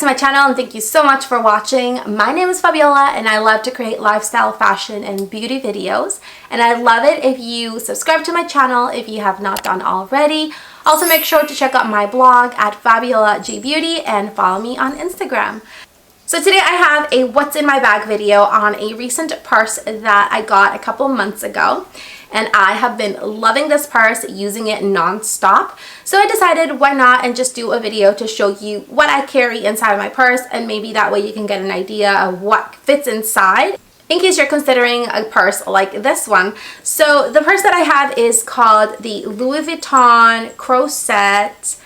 to my channel and thank you so much for watching. My name is Fabiola and I love to create lifestyle, fashion, and beauty videos. And I'd love it if you subscribe to my channel if you have not done already. Also make sure to check out my blog at FABIOLAG and follow me on Instagram. So today I have a what's in my bag video on a recent purse that I got a couple months ago. And I have been loving this purse, using it non-stop. So I decided why not and just do a video to show you what I carry inside my purse, and maybe that way you can get an idea of what fits inside in case you're considering a purse like this one. So the purse that I have is called the Louis Vuitton Croisette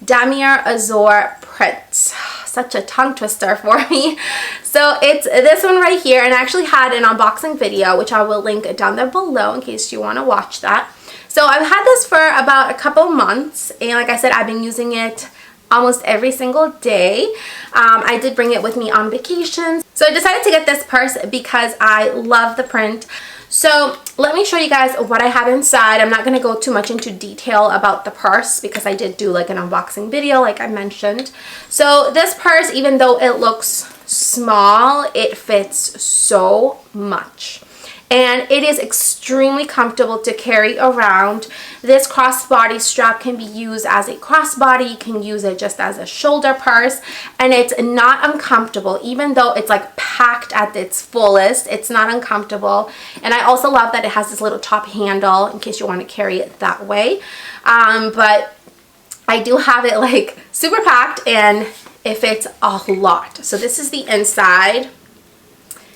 Damier Azur print. Such a tongue twister for me. So it's this one right here, and I actually had an unboxing video which I will link down there below in case you want to watch that. So I've had this for about a couple months, and like I said, I've been using it almost every single day. I did bring it with me on vacations. So I decided to get this purse because I love the print. So let me show you guys what I have inside. I'm not going to go too much into detail about the purse because I did do like an unboxing video like I mentioned. So this purse, even though it looks small, it fits so much. And it is extremely comfortable to carry around. This crossbody strap can be used as a crossbody. You can use it just as a shoulder purse. And it's not uncomfortable. Even though it's like packed at its fullest, it's not uncomfortable. And I also love that it has this little top handle in case you want to carry it that way. But I do have it like super packed and it fits a lot. So this is the inside.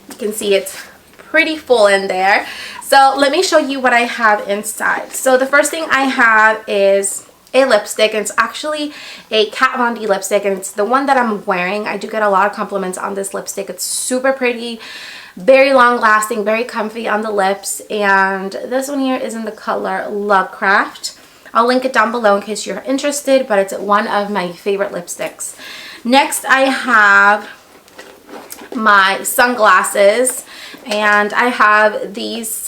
You can see it's pretty full in there. So let me show you what I have inside. So the first thing I have is a lipstick. It's actually a Kat Von D lipstick, and it's the one that I'm wearing. I do get a lot of compliments on this lipstick. It's super pretty, very long lasting, very comfy on the lips. And this one here is in the color Lovecraft. I'll link it down below in case you're interested, but it's one of my favorite lipsticks. Next I have my sunglasses, and I have these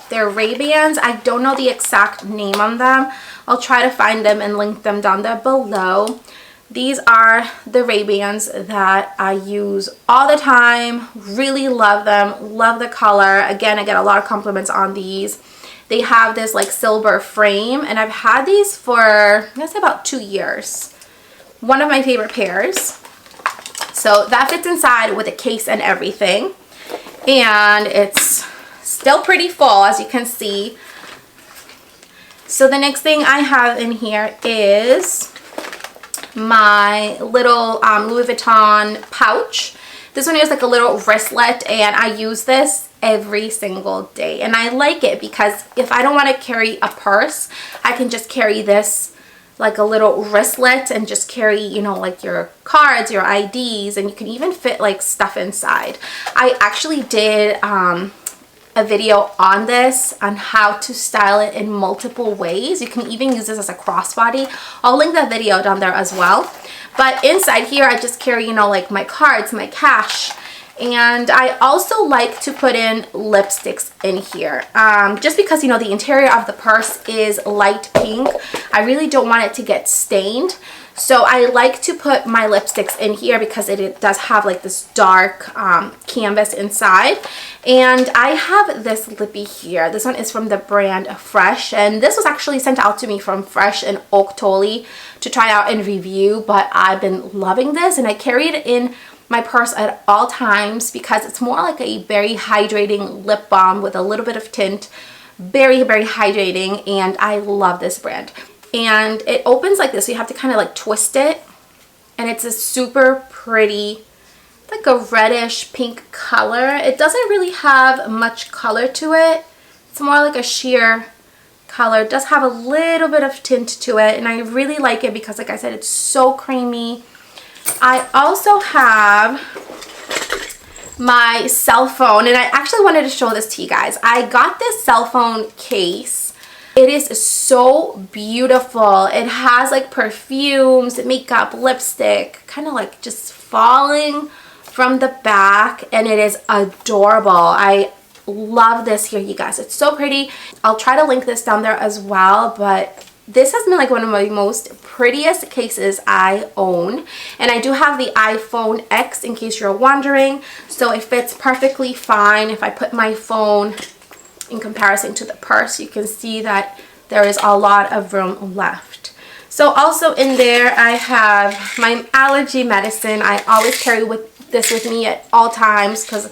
they're Ray-Bans. I don't know the exact name on them. I'll try to find them and link them down there below. These are the Ray-Bans that I use all the time. Really love them, love the color. Again, I get a lot of compliments on these. They have this like silver frame, and I've had these for I guess about 2 years. One of my favorite pairs. So that fits inside with a case and everything. And it's still pretty full, as you can see. So the next thing I have in here is my little Louis Vuitton pouch. This one is like a little wristlet, and I use this every single day. And I like it because if I don't want to carry a purse, I can just carry this like a little wristlet and just carry, you know, like your cards, your IDs, and you can even fit like stuff inside. I actually did a video on this, on how to style it in multiple ways. You can even use this as a crossbody. I'll link that video down there as well. But inside here I just carry, you know, like my cards, my cash. And I also like to put in lipsticks in here, just because, you know, the interior of the purse is light pink. I really don't want it to get stained. So I like to put my lipsticks in here because it does have like this dark canvas inside. And I have this lippy here. This one is from the brand Fresh, and this was actually sent out to me from Fresh and Oaktoli to try out and review. But I've been loving this, and I carry it in my purse at all times because it's more like a very hydrating lip balm with a little bit of tint. Very, very hydrating, and I love this brand. And it opens like this, so you have to kind of like twist it, and it's a super pretty, like a reddish pink color. It doesn't really have much color to it. It's more like a sheer color. It does have a little bit of tint to it, and I really like it because, like I said, it's so creamy. I also have my cell phone, and I actually wanted to show this to you guys. I got this cell phone case. It is so beautiful. It has like perfumes, makeup, lipstick, kind of like just falling from the back, and it is adorable. I love this here, you guys. It's so pretty. I'll try to link this down there as well, but this has been like one of my most prettiest cases I own. And I do have the iPhone X in case you're wondering. So it fits perfectly fine. If I put my phone in comparison to the purse, you can see that there is a lot of room left. So also in there I have my Allergy Medicine. I always carry this with me at all times because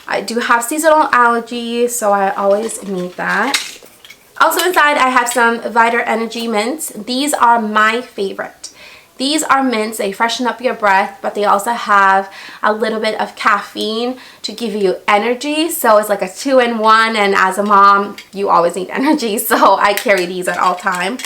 I do have seasonal allergies, so I always need that. Also inside I have some Vita Energy mints. These are my favorite. These are mints, they freshen up your breath, but they also have a little bit of caffeine to give you energy. So it's like a 2-in-1, and as a mom, you always need energy, so I carry these at all time.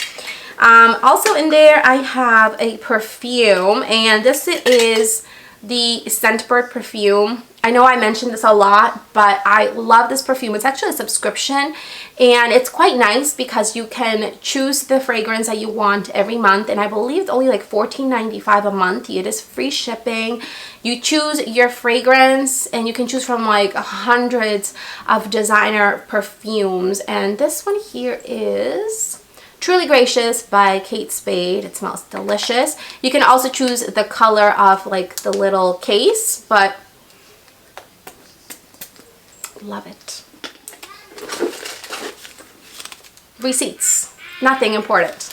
Also in there I have a perfume, and this is the Scentbird perfume. I know I mentioned this a lot, but I love this perfume. It's actually a subscription, and it's quite nice because you can choose the fragrance that you want every month, and I believe it's only like $14.95 a month. It is free shipping. You choose your fragrance, and you can choose from like hundreds of designer perfumes, and this one here is Truly Gracious by Kate Spade. It smells delicious. You can also choose the color of like the little case, but love it. Receipts, nothing important.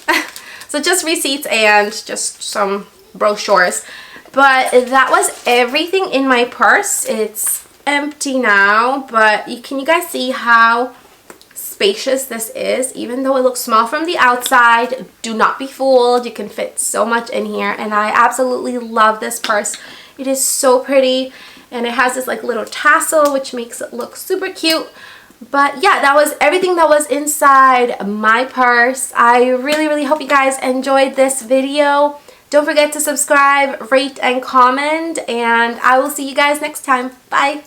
So just receipts and just some brochures. But that was everything in my purse. It's empty now, but can you guys see how spacious this is? Even though it looks small from the outside, do not be fooled. You can fit so much in here, and I absolutely love this purse. It is so pretty, and it has this like little tassel which makes it look super cute. But yeah, that was everything that was inside my purse. I really hope you guys enjoyed this video. Don't forget to subscribe, rate, and comment, and I will see you guys next time. Bye.